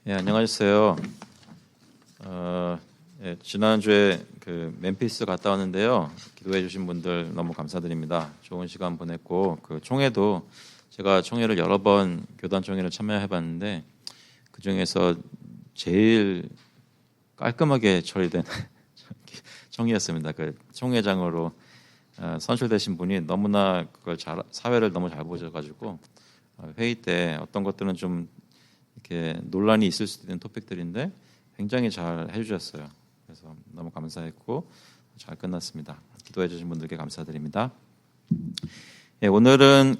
예, 안녕하셨어요. 지난주에 멤피스 갔다 왔는데요. 기도해 주신 분들 너무 감사드립니다. 좋은 시간 보냈고 총회도 제가 총회를 여러 번 교단 총회를 참여해 봤는데 그 중에서 제일 깔끔하게 처리된 총회였습니다. 총회장으로 선출되신 분이 너무나 사회를 너무 잘 보셔가지고 회의 때 어떤 것들은 좀 이렇게 논란이 있을 수도 있는 토픽들인데 굉장히 잘 해주셨어요. 그래서 너무 감사했고 잘 끝났습니다. 기도해 주신 분들께 감사드립니다. 예, 오늘은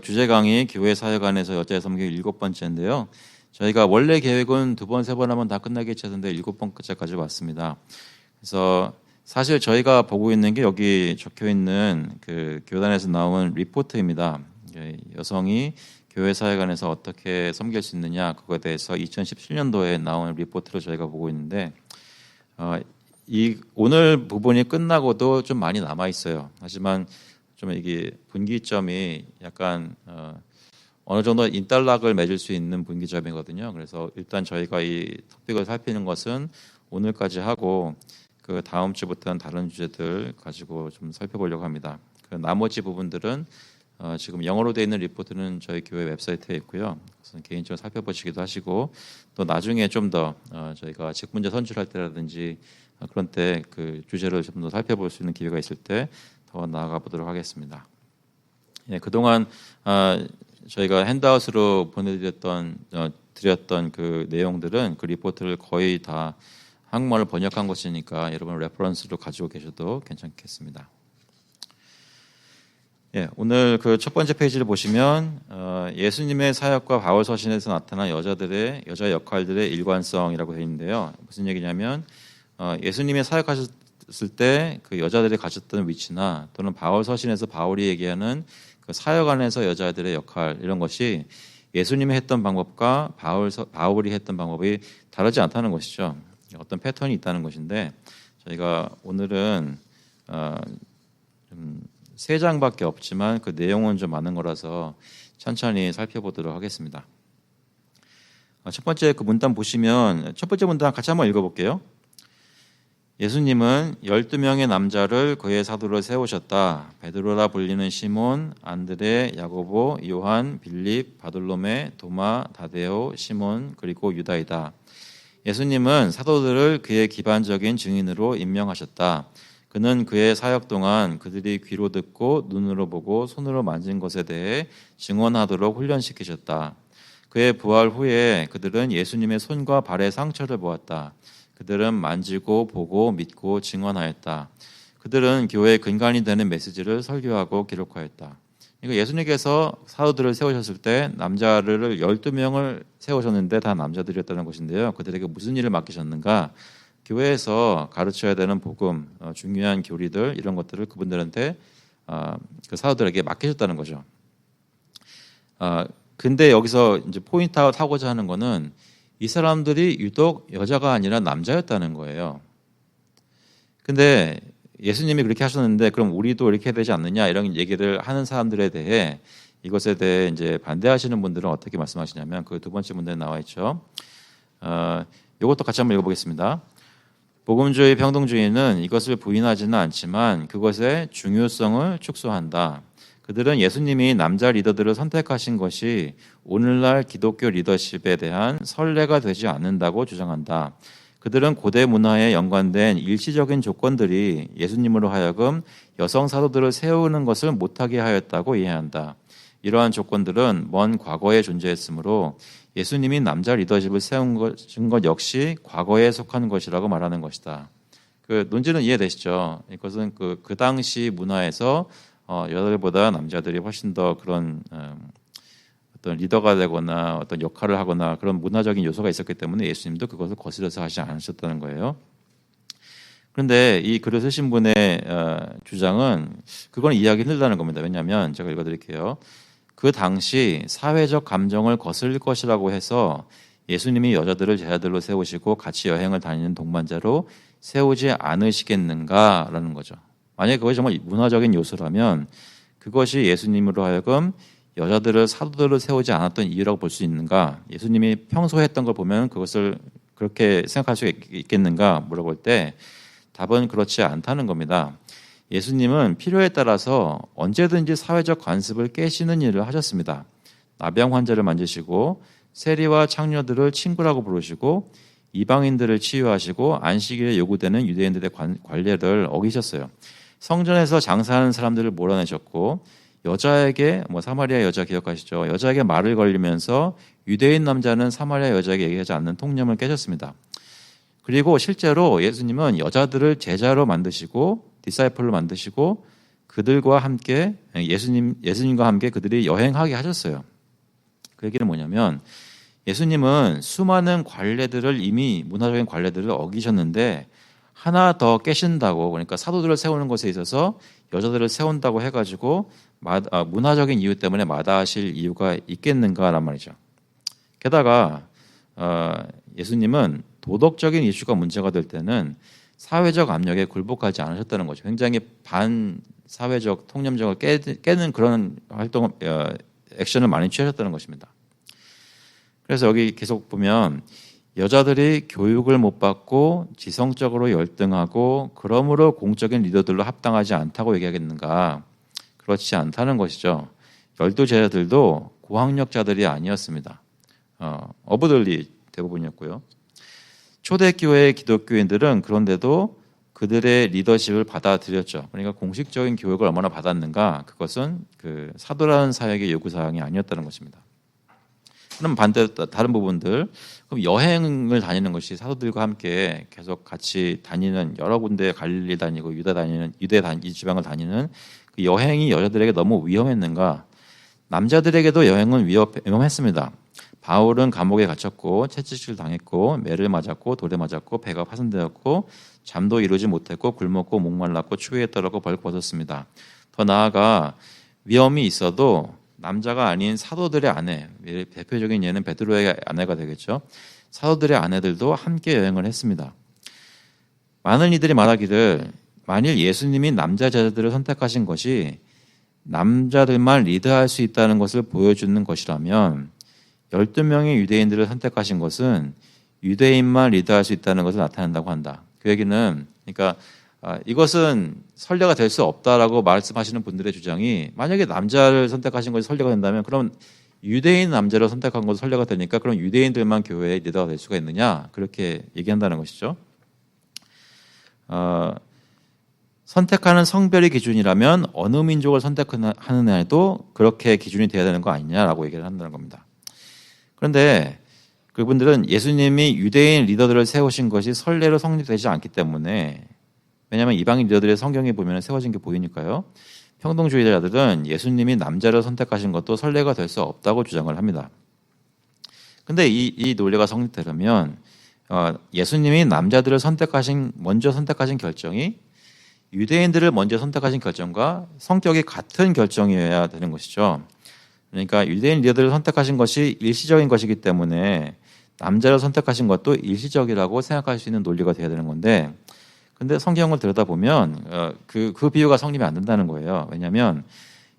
주제 강의 교회 사역 안에서 여자의 섬기기 7번째인데요. 저희가 원래 계획은 2번, 3번 하면 다 끝나겠지 했는데 7번째까지 왔습니다. 그래서 사실 저희가 보고 있는 게 여기 적혀 있는 교단에서 나온 리포트입니다. 여성이 교회 사역 안에서 어떻게 섬길 수 있느냐 그거에 대해서 2017년도에 나온 리포트를 저희가 보고 있는데 오늘 부분이 끝나고도 좀 많이 남아 있어요. 하지만 좀 이게 분기점이 약간 어느 정도 인달락을 맺을 수 있는 분기점이거든요. 그래서 일단 저희가 이 토픽을 살피는 것은 오늘까지 하고 그 다음 주부터는 다른 주제들 가지고 좀 살펴보려고 합니다. 나머지 부분들은 지금 영어로 되어 있는 리포트는 저희 교회 웹사이트에 있고요. 그래서 개인적으로 살펴보시기도 하시고 또 나중에 좀 더 저희가 직분제 선출할 때라든지 그런 때 그 주제를 좀 더 살펴볼 수 있는 기회가 있을 때 더 나아가 보도록 하겠습니다. 예, 그동안 저희가 핸드아웃으로 드렸던 그 내용들은 그 리포트를 거의 다 한국말로 번역한 것이니까 여러분 레퍼런스로 가지고 계셔도 괜찮겠습니다. 예, 오늘 첫 번째 페이지를 보시면 예수님의 사역과 바울 서신에서 나타난 여자 역할들의 일관성이라고 되어 있는데요. 무슨 얘기냐면 예수님의 사역하셨을 때 그 여자들이 가졌던 위치나 또는 바울 서신에서 바울이 얘기하는 그 사역 안에서 여자들의 역할 이런 것이 예수님이 했던 방법과 바울이 했던 방법이 다르지 않다는 것이죠. 어떤 패턴이 있다는 것인데 저희가 오늘은 좀 3장밖에 없지만 그 내용은 좀 많은 거라서 천천히 살펴보도록 하겠습니다. 첫 번째 그 문단 보시면 첫 번째 문단 같이 한번 읽어볼게요. 예수님은 12명의 남자를 그의 사도로 세우셨다. 베드로라 불리는 시몬, 안드레, 야고보, 요한, 빌립, 바돌로메, 도마, 다데오, 시몬 그리고 유다이다. 예수님은 사도들을 그의 기반적인 증인으로 임명하셨다. 그는 그의 사역 동안 그들이 귀로 듣고 눈으로 보고 손으로 만진 것에 대해 증언하도록 훈련시키셨다. 그의 부활 후에 그들은 예수님의 손과 발의 상처를 보았다. 그들은 만지고 보고 믿고 증언하였다. 그들은 교회의 근간이 되는 메시지를 설교하고 기록하였다. 그러니까 예수님께서 사도들을 세우셨을 때 남자를 12명을 세우셨는데 다 남자들이었다는 것인데요. 그들에게 무슨 일을 맡기셨는가? 교회에서 가르쳐야 되는 복음, 중요한 교리들 이런 것들을 그분들한테 그 사도들에게 맡기셨다는 거죠. 근데 여기서 이제 포인트아웃 하고자 하는 거는 이 사람들이 유독 여자가 아니라 남자였다는 거예요. 근데 예수님이 그렇게 하셨는데 그럼 우리도 이렇게 해야 되지 않느냐 이런 얘기를 하는 사람들에 대해 이것에 대해 이제 반대하시는 분들은 어떻게 말씀하시냐면 그 두 번째 문제에 나와 있죠. 이것도 같이 한번 읽어보겠습니다. 복음주의 평등주의는 이것을 부인하지는 않지만 그것의 중요성을 축소한다. 그들은 예수님이 남자 리더들을 선택하신 것이 오늘날 기독교 리더십에 대한 선례가 되지 않는다고 주장한다. 그들은 고대 문화에 연관된 일시적인 조건들이 예수님으로 하여금 여성 사도들을 세우는 것을 못하게 하였다고 이해한다. 이러한 조건들은 먼 과거에 존재했으므로 예수님이 남자 리더십을 세운 것 역시 과거에 속한 것이라고 말하는 것이다. 그 논지는 이해되시죠? 이것은 그 당시 문화에서 여자들보다 남자들이 훨씬 더 그런 어떤 리더가 되거나 어떤 역할을 하거나 그런 문화적인 요소가 있었기 때문에 예수님도 그것을 거스려서 하지 않으셨다는 거예요. 그런데 이 글을 쓰신 분의 주장은 그건 이해하기 힘들다는 겁니다. 왜냐하면 제가 읽어드릴게요. 그 당시 사회적 감정을 거슬릴 것이라고 해서 예수님이 여자들을 제자들로 세우시고 같이 여행을 다니는 동반자로 세우지 않으시겠는가라는 거죠. 만약에 그것이 정말 문화적인 요소라면 그것이 예수님으로 하여금 여자들을 사도들을 세우지 않았던 이유라고 볼 수 있는가? 예수님이 평소에 했던 걸 보면 그것을 그렇게 생각할 수 있겠는가 물어볼 때 답은 그렇지 않다는 겁니다. 예수님은 필요에 따라서 언제든지 사회적 관습을 깨시는 일을 하셨습니다. 나병 환자를 만지시고 세리와 창녀들을 친구라고 부르시고 이방인들을 치유하시고 안식일에 요구되는 유대인들의 관례를 어기셨어요. 성전에서 장사하는 사람들을 몰아내셨고 여자에게 사마리아 여자 기억하시죠? 여자에게 말을 걸리면서 유대인 남자는 사마리아 여자에게 얘기하지 않는 통념을 깨셨습니다. 그리고 실제로 예수님은 여자들을 제자로 만드시고 디사이플로 만드시고 그들과 함께 예수님과 함께 그들이 여행하게 하셨어요. 그 얘기는 뭐냐면 예수님은 수많은 관례들을 이미 문화적인 관례들을 어기셨는데 하나 더 깨신다고, 그러니까 사도들을 세우는 것에 있어서 여자들을 세운다고 해가지고 문화적인 이유 때문에 마다하실 이유가 있겠는가란 말이죠. 게다가 예수님은 도덕적인 이슈가 문제가 될 때는 사회적 압력에 굴복하지 않으셨다는 거죠. 굉장히 반사회적 통념적을 깨는 그런 활동 액션을 많이 취하셨다는 것입니다. 그래서 여기 계속 보면 여자들이 교육을 못 받고 지성적으로 열등하고 그러므로 공적인 리더들로 합당하지 않다고 얘기하겠는가? 그렇지 않다는 것이죠. 12제자들도 고학력자들이 아니었습니다. 어부들이 대부분이었고요. 초대교회 기독교인들은 그런데도 그들의 리더십을 받아들였죠. 그러니까 공식적인 교육을 얼마나 받았는가? 그것은 그 사도라는 사역의 요구사항이 아니었다는 것입니다. 그럼 반대로 다른 부분들, 그럼 여행을 다니는 것이 사도들과 함께 계속 같이 다니는 여러 군데 갈릴리 다니고 유대 지방을 다니는 그 여행이 여자들에게 너무 위험했는가? 남자들에게도 여행은 위험했습니다. 바울은 감옥에 갇혔고 채찍질 당했고 매를 맞았고 돌에 맞았고 배가 파손되었고 잠도 이루지 못했고 굶었고 목말랐고 추위에 떨었고 벌거벗었습니다. 더 나아가 위험이 있어도 남자가 아닌 사도들의 아내, 대표적인 예는 베드로의 아내가 되겠죠. 사도들의 아내들도 함께 여행을 했습니다. 많은 이들이 말하기를 만일 예수님이 남자 제자들을 선택하신 것이 남자들만 리드할 수 있다는 것을 보여주는 것이라면 12명의 유대인들을 선택하신 것은 유대인만 리드할 수 있다는 것을 나타낸다고 한다. 그 얘기는 그러니까 이것은 선례가 될 수 없다라고 말씀하시는 분들의 주장이 만약에 남자를 선택하신 것이 선례가 된다면 그럼 유대인 남자를 선택한 것도 선례가 되니까 그럼 유대인들만 교회의 리더가 될 수가 있느냐 그렇게 얘기한다는 것이죠. 선택하는 성별이 기준이라면 어느 민족을 선택하는 애도 그렇게 기준이 돼야 되는 거 아니냐라고 얘기를 한다는 겁니다. 그런데 그분들은 예수님이 유대인 리더들을 세우신 것이 선례로 성립되지 않기 때문에 왜냐하면 이방인 리더들의 성경에 보면 세워진 게 보이니까요. 평등주의자들은 예수님이 남자를 선택하신 것도 선례가 될 수 없다고 주장을 합니다. 그런데 이 논리가 성립되려면 예수님이 남자들을 먼저 선택하신 결정이 유대인들을 먼저 선택하신 결정과 성격이 같은 결정이어야 되는 것이죠. 그러니까 유대인 리더들을 선택하신 것이 일시적인 것이기 때문에 남자를 선택하신 것도 일시적이라고 생각할 수 있는 논리가 되어야 되는 건데 근데 성경을 들여다보면 그 비유가 성립이 안 된다는 거예요. 왜냐하면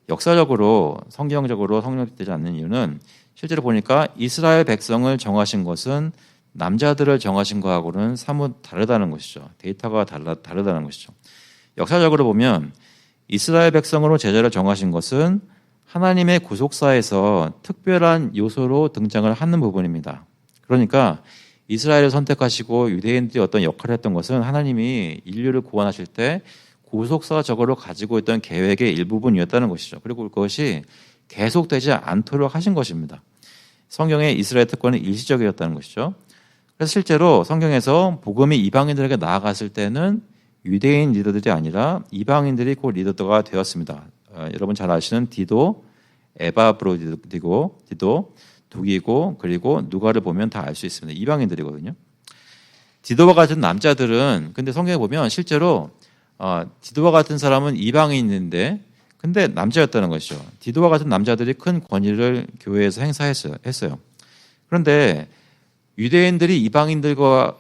역사적으로 성경적으로 성립되지 않는 이유는 실제로 보니까 이스라엘 백성을 정하신 것은 남자들을 정하신 거하고는 사뭇 다르다는 것이죠. 데이터가 다르다는 것이죠. 역사적으로 보면 이스라엘 백성으로 제자를 정하신 것은 하나님의 구속사에서 특별한 요소로 등장을 하는 부분입니다. 그러니까 이스라엘을 선택하시고 유대인들이 어떤 역할을 했던 것은 하나님이 인류를 구원하실 때 구속사적으로 가지고 있던 계획의 일부분이었다는 것이죠. 그리고 그것이 계속되지 않도록 하신 것입니다. 성경의 이스라엘 특권은 일시적이었다는 것이죠. 그래서 실제로 성경에서 복음이 이방인들에게 나아갔을 때는 유대인 리더들이 아니라 이방인들이 그 리더가 되었습니다. 여러분 잘 아시는 디도, 에바브로디고, 독이고 그리고 누가를 보면 다 알 수 있습니다. 이방인들이거든요. 디도와 같은 남자들은 근데 성경에 보면 실제로 디도와 같은 사람은 이방인인데 근데 남자였다는 것이죠. 디도와 같은 남자들이 큰 권위를 교회에서 행사했어요. 그런데 유대인들이 이방인들로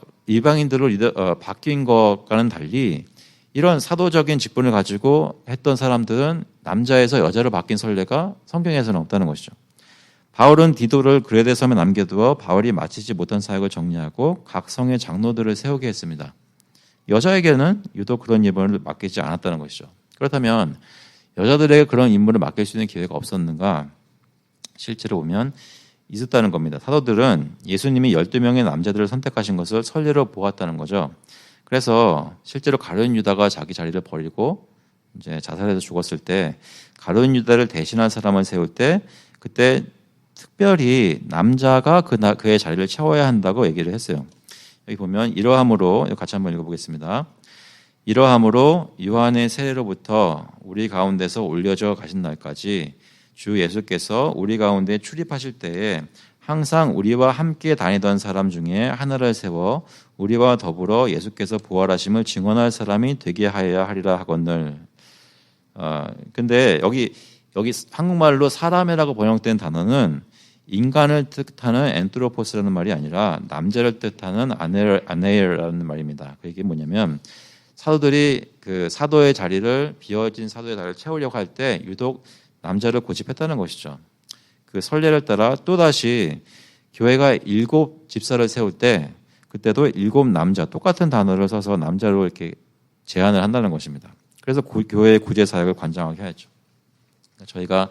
바뀐 것과는 달리 이런 사도적인 직분을 가지고 했던 사람들은 남자에서 여자로 바뀐 선례가 성경에서는 없다는 것이죠. 바울은 디도를 그레데 섬에 남겨두어 바울이 마치지 못한 사역을 정리하고 각 성의 장로들을 세우게 했습니다. 여자에게는 유독 그런 임무를 맡기지 않았다는 것이죠. 그렇다면 여자들에게 그런 임무를 맡길 수 있는 기회가 없었는가? 실제로 보면 있었다는 겁니다. 사도들은 예수님이 12명의 남자들을 선택하신 것을 선례로 보았다는 거죠. 그래서 실제로 가룟 유다가 자기 자리를 버리고 이제 자살해서 죽었을 때 가룟 유다를 대신할 사람을 세울 때 그때 특별히 남자가 그의 자리를 채워야 한다고 얘기를 했어요. 여기 보면 이러함으로 같이 한번 읽어보겠습니다. 이러함으로 요한의 세례로부터 우리 가운데서 올려져 가신 날까지 주 예수께서 우리 가운데 출입하실 때에 항상 우리와 함께 다니던 사람 중에 하나를 세워 우리와 더불어 예수께서 부활하심을 증언할 사람이 되게 하여야 하리라 하거늘. 근데 여기 한국말로 사람이라고 번역된 단어는 인간을 뜻하는 엔트로포스라는 말이 아니라 남자를 뜻하는 아네르라는 말입니다. 이게 뭐냐면 사도들이 그 사도의 자리를 비어진 사도의 자리를 채우려고 할 때 유독 남자를 고집했다는 것이죠. 그 선례를 따라 또다시 교회가 7 집사를 세울 때 그때도 7 남자 똑같은 단어를 써서 남자로 이렇게 제안을 한다는 것입니다. 그래서 교회의 구제 사역을 관장하게 하였죠. 저희가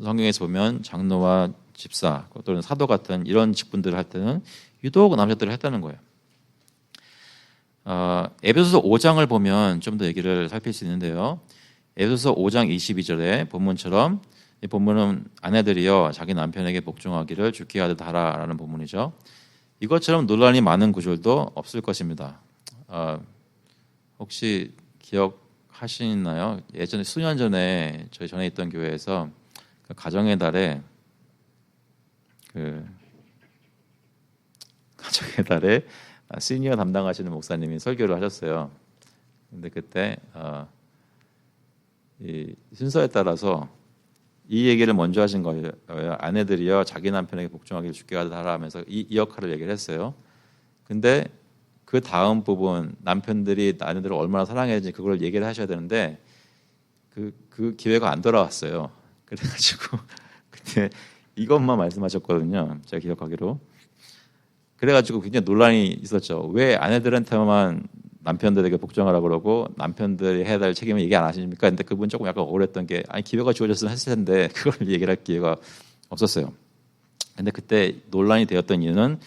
성경에서 보면 장로와 집사 또는 사도 같은 이런 직분들을 할 때는 유독 남자들을 했다는 거예요. 에베소서 5장을 보면 좀 더 얘기를 살필 수 있는데요. 에베소서 5장 22절에 본문처럼 이 본문은 아내들이여 자기 남편에게 복종하기를 주께 하듯 하라라는 본문이죠. 이것처럼 논란이 많은 구절도 없을 것입니다. 혹시 기억하시나요? 예전에 수년 전에 저희 전에 있던 교회에서 그 가정의 달에 시니어 담당하시는 목사님이 설교를 하셨어요. 근데 그때 이 순서에 따라서 이 얘기를 먼저 하신 거예요. 아내들이여 자기 남편에게 복종하기를 주께 하라 하면서 이 역할을 얘기를 했어요. 근데 그 다음 부분 남편들이 아내들을 얼마나 사랑해야지 그걸 얘기를 하셔야 되는데 그 기회가 안 돌아왔어요. 그래가지고 그때 이것만 말씀하셨거든요. 제가 기억하기로. 그래가지고 굉장히 논란이 있었죠. 왜 아내들한테만 남편들에게 복종하라고 그러고 남편들이 해야 될 책임을 얘기 안 하십니까? 근데 그분 조금 약간 억울했던 게 아니 기회가 주어졌으면 했을 텐데 그걸 얘기를 할 기회가 없었어요. 근데 그때 논란이 되었던 이유는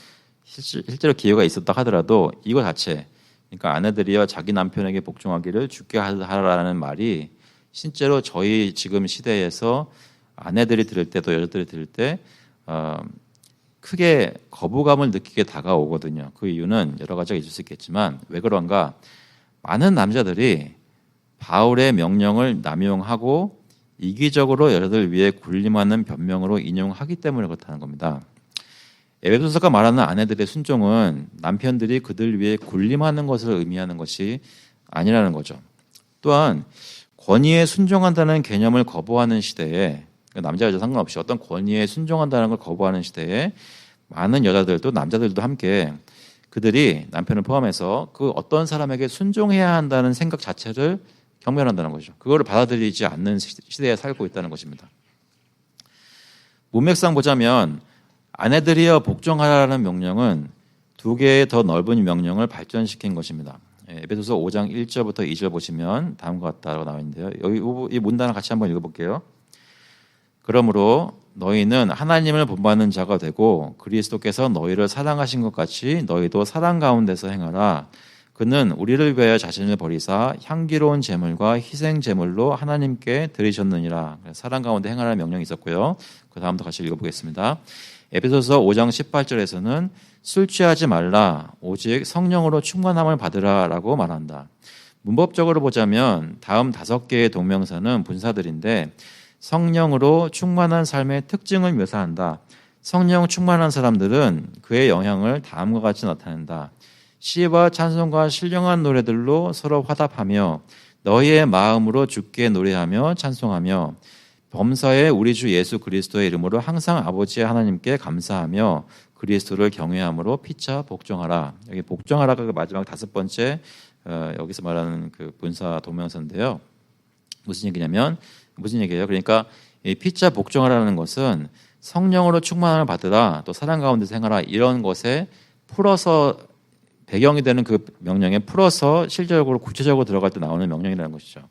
실제로 기회가 있었다 하더라도 이거 자체 그러니까 아내들이여 자기 남편에게 복종하기를 주께 하라라는 말이 실제로 저희 지금 시대에서 아내들이 들을 때도 여자들이 들을 때 크게 거부감을 느끼게 다가오거든요. 그 이유는 여러 가지가 있을 수 있겠지만 왜 그런가? 많은 남자들이 바울의 명령을 남용하고 이기적으로 여자들 위해 군림하는 변명으로 인용하기 때문에 그렇다는 겁니다. 에베소서가 말하는 아내들의 순종은 남편들이 그들 위해 군림하는 것을 의미하는 것이 아니라는 거죠. 또한 권위에 순종한다는 개념을 거부하는 시대에 남자 여자 상관없이 어떤 권위에 순종한다는 걸 거부하는 시대에 많은 여자들도 남자들도 함께 그들이 남편을 포함해서 그 어떤 사람에게 순종해야 한다는 생각 자체를 경멸한다는 거죠. 그거를 받아들이지 않는 시대에 살고 있다는 것입니다. 문맥상 보자면 아내들이여 복종하라는 명령은 2개의 더 넓은 명령을 발전시킨 것입니다. 에베소서 5장 1절부터 2절 보시면 다음과 같다고 나와 있는데요. 여기 이 문단을 같이 한번 읽어볼게요. 그러므로 너희는 하나님을 본받는 자가 되고 그리스도께서 너희를 사랑하신 것 같이 너희도 사랑 가운데서 행하라. 그는 우리를 위하여 자신을 버리사 향기로운 제물과 희생 제물로 하나님께 드리셨느니라. 사랑 가운데 행하라는 명령이 있었고요. 그 다음도 같이 읽어보겠습니다. 에베소서 5장 18절에서는 술 취하지 말라 오직 성령으로 충만함을 받으라라고 말한다. 문법적으로 보자면 다음 5개의 동명사는 분사들인데 성령으로 충만한 삶의 특징을 묘사한다. 성령 충만한 사람들은 그의 영향을 다음과 같이 나타낸다. 시와 찬송과 신령한 노래들로 서로 화답하며 너희의 마음으로 주께 노래하며 찬송하며 범사에 우리 주 예수 그리스도의 이름으로 항상 아버지 하나님께 감사하며 그리스도를 경외함으로 피차 복종하라. 여기 복종하라가 그 마지막 5번째 여기서 말하는 그 분사 동명사인데요. 무슨 얘기예요? 그러니까 이 피자 복종하라는 것은 성령으로 충만함을 받으라, 또 사랑 가운데서 행하라, 이런 것에 풀어서 배경이 되는 그 명령에 풀어서 실제적으로 구체적으로 들어갈 때 나오는 명령이라는 것이죠.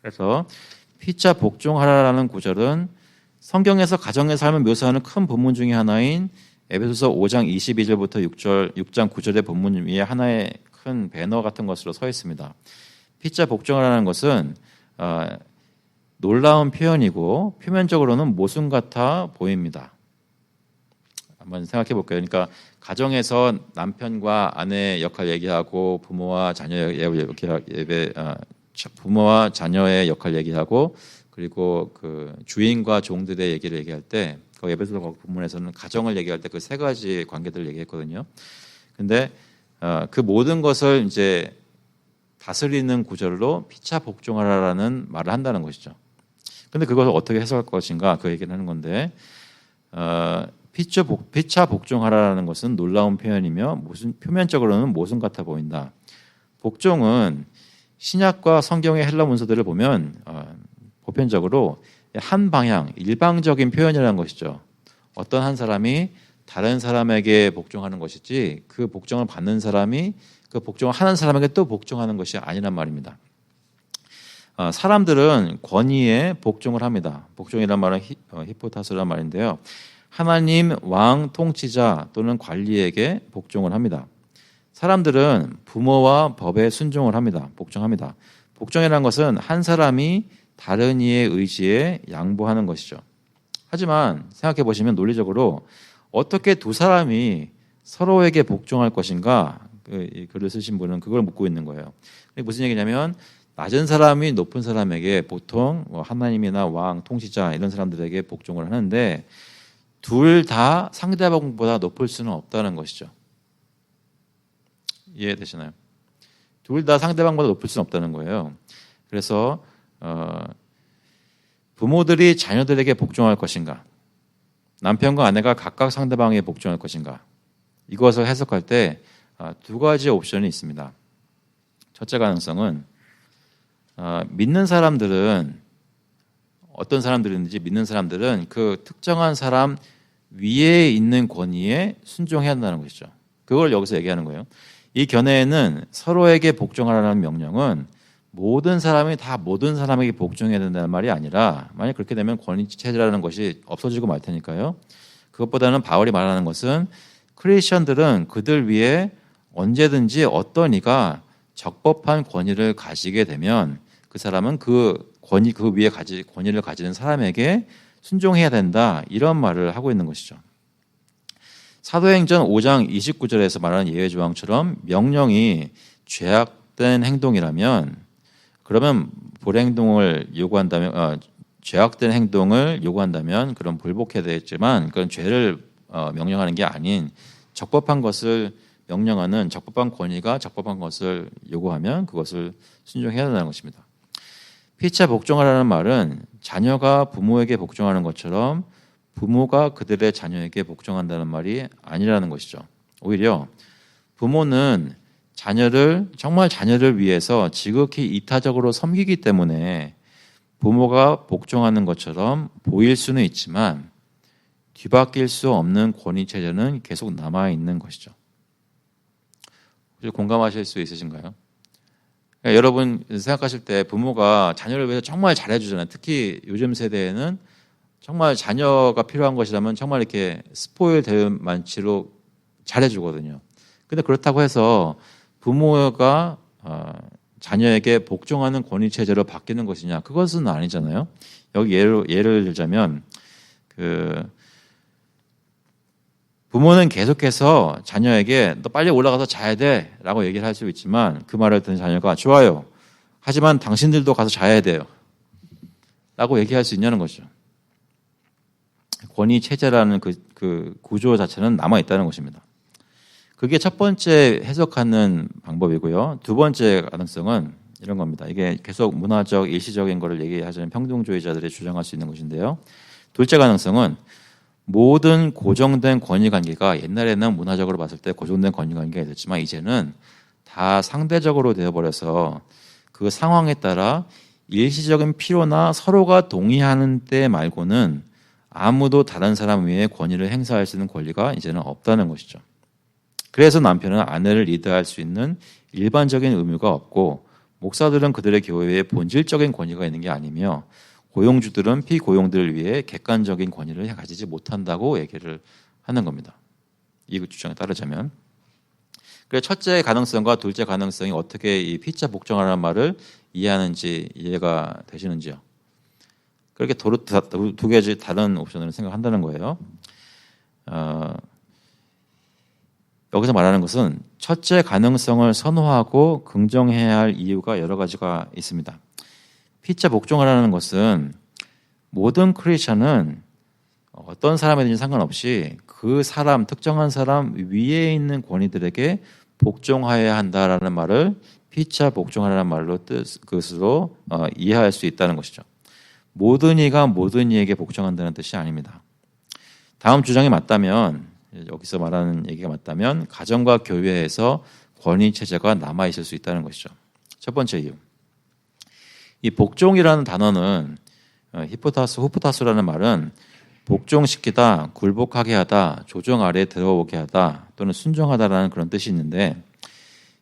그래서 피자 복종하라라는 구절은 성경에서 가정의 삶을 묘사하는 큰 본문 중에 하나인 에베소서 5장 22절부터 6장 9절의 본문 위에 하나의 큰 배너 같은 것으로 서 있습니다. 피자 복종하라는 것은 놀라운 표현이고 표면적으로는 모순 같아 보입니다. 한번 생각해 볼까요? 그러니까 가정에서 남편과 아내의 역할 얘기하고 부모와 자녀의 역할 얘기하고 그리고 그 주인과 종들의 얘기를 얘기할 때 그 에베소서 본문에서는 가정을 얘기할 때 그 세 가지 관계들을 얘기했거든요. 근데 그 모든 것을 이제 다스리는 구절로 피차 복종하라라는 말을 한다는 것이죠. 근데 그것을 어떻게 해석할 것인가 그 얘기를 하는 건데 피차 복종하라라는 것은 놀라운 표현이며 표면적으로는 모순 같아 보인다. 복종은 신약과 성경의 헬라 문서들을 보면 보편적으로 한 방향, 일방적인 표현이라는 것이죠. 어떤 한 사람이 다른 사람에게 복종하는 것이지 그 복종을 받는 사람이 그 복종을 하는 사람에게 또 복종하는 것이 아니란 말입니다. 사람들은 권위에 복종을 합니다. 복종이란 말은 히포타스란 말인데요. 하나님, 왕, 통치자 또는 관리에게 복종을 합니다. 사람들은 부모와 법에 순종을 합니다. 복종합니다. 복종이라는 것은 한 사람이 다른 이의 의지에 양보하는 것이죠. 하지만 생각해 보시면 논리적으로 어떻게 두 사람이 서로에게 복종할 것인가? 이 글을 쓰신 분은 그걸 묻고 있는 거예요. 무슨 얘기냐면 낮은 사람이 높은 사람에게 보통 하나님이나 왕, 통치자 이런 사람들에게 복종을 하는데 둘 다 상대방보다 높을 수는 없다는 것이죠. 이해되시나요? 둘 다 상대방보다 높을 수는 없다는 거예요. 그래서 부모들이 자녀들에게 복종할 것인가? 남편과 아내가 각각 상대방에게 복종할 것인가? 이것을 해석할 때 두 가지 옵션이 있습니다. 첫째 가능성은 믿는 사람들은 어떤 사람들인지 믿는 사람들은 그 특정한 사람 위에 있는 권위에 순종해야 한다는 것이죠. 그걸 여기서 얘기하는 거예요. 이 견해에는 서로에게 복종하라는 명령은 모든 사람이 다 모든 사람에게 복종해야 된다는 말이 아니라 만약 그렇게 되면 권위체제라는 것이 없어지고 말 테니까요. 그것보다는 바울이 말하는 것은 크리스천들은 그들 위에 언제든지 어떤 이가 적법한 권위를 가지게 되면 그 사람은 그 위에 권위를 가지는 사람에게 순종해야 된다. 이런 말을 하고 있는 것이죠. 사도행전 5장 29절에서 말하는 예외조항처럼 명령이 죄악된 행동이라면 그러면 죄악된 행동을 요구한다면 그럼 불복해야 되겠지만 그건 죄를 명령하는 게 아닌 적법한 것을 명령하는 적법한 권위가 적법한 것을 요구하면 그것을 순종해야 된다는 것입니다. 피차 복종하라는 말은 자녀가 부모에게 복종하는 것처럼 부모가 그들의 자녀에게 복종한다는 말이 아니라는 것이죠. 오히려 부모는 정말 자녀를 위해서 지극히 이타적으로 섬기기 때문에 부모가 복종하는 것처럼 보일 수는 있지만 뒤바뀔 수 없는 권위체제는 계속 남아있는 것이죠. 공감하실 수 있으신가요? 그러니까 여러분 생각하실 때 부모가 자녀를 위해서 정말 잘해주잖아요. 특히 요즘 세대에는 정말 자녀가 필요한 것이라면 정말 이렇게 스포일 될 만치로 잘해주거든요. 근데 그렇다고 해서 부모가 자녀에게 복종하는 권위체제로 바뀌는 것이냐? 그것은 아니잖아요. 여기 예를 들자면 부모는 계속해서 자녀에게 너 빨리 올라가서 자야 돼 라고 얘기를 할 수 있지만 그 말을 듣는 자녀가 좋아요. 하지만 당신들도 가서 자야 돼요. 라고 얘기할 수 있냐는 거죠. 권위체제라는 그 구조 자체는 남아있다는 것입니다. 그게 첫 번째 해석하는 방법이고요. 두 번째 가능성은 이런 겁니다. 이게 계속 문화적, 일시적인 거를 얘기하자면 평등주의자들이 주장할 수 있는 것인데요. 둘째 가능성은 모든 고정된 권위관계가 옛날에는 문화적으로 봤을 때 고정된 권위관계가 있었지만 이제는 다 상대적으로 되어버려서 그 상황에 따라 일시적인 필요나 서로가 동의하는 때 말고는 아무도 다른 사람 위에 권위를 행사할 수 있는 권리가 이제는 없다는 것이죠. 그래서 남편은 아내를 리드할 수 있는 일반적인 의무가 없고 목사들은 그들의 교회에 본질적인 권위가 있는 게 아니며 고용주들은 피고용들을 위해 객관적인 권위를 가지지 못한다고 얘기를 하는 겁니다. 이 주장에 따르자면. 그래서 첫째 가능성과 둘째 가능성이 어떻게 이 피차 복종하라는 말을 이해하는지 이해가 되시는지요? 그렇게 두 가지 다른 옵션을 생각한다는 거예요. 여기서 말하는 것은 첫째 가능성을 선호하고 긍정해야 할 이유가 여러 가지가 있습니다. 피차 복종하라는 것은 모든 크리스천은 어떤 사람이든지 상관없이 그 사람, 특정한 사람 위에 있는 권위들에게 복종하여야 한다라는 말을 피차 복종하라는 말로 뜻으로 이해할 수 있다는 것이죠. 모든 이가 모든 이에게 복종한다는 뜻이 아닙니다. 다음 주장이 맞다면, 여기서 말하는 얘기가 맞다면 가정과 교회에서 권위 체제가 남아 있을 수 있다는 것이죠. 첫 번째 이유. 이 복종이라는 단어는 후프타스라는 말은 복종시키다, 굴복하게 하다, 조정 아래에 들어오게 하다 또는 순종하다라는 그런 뜻이 있는데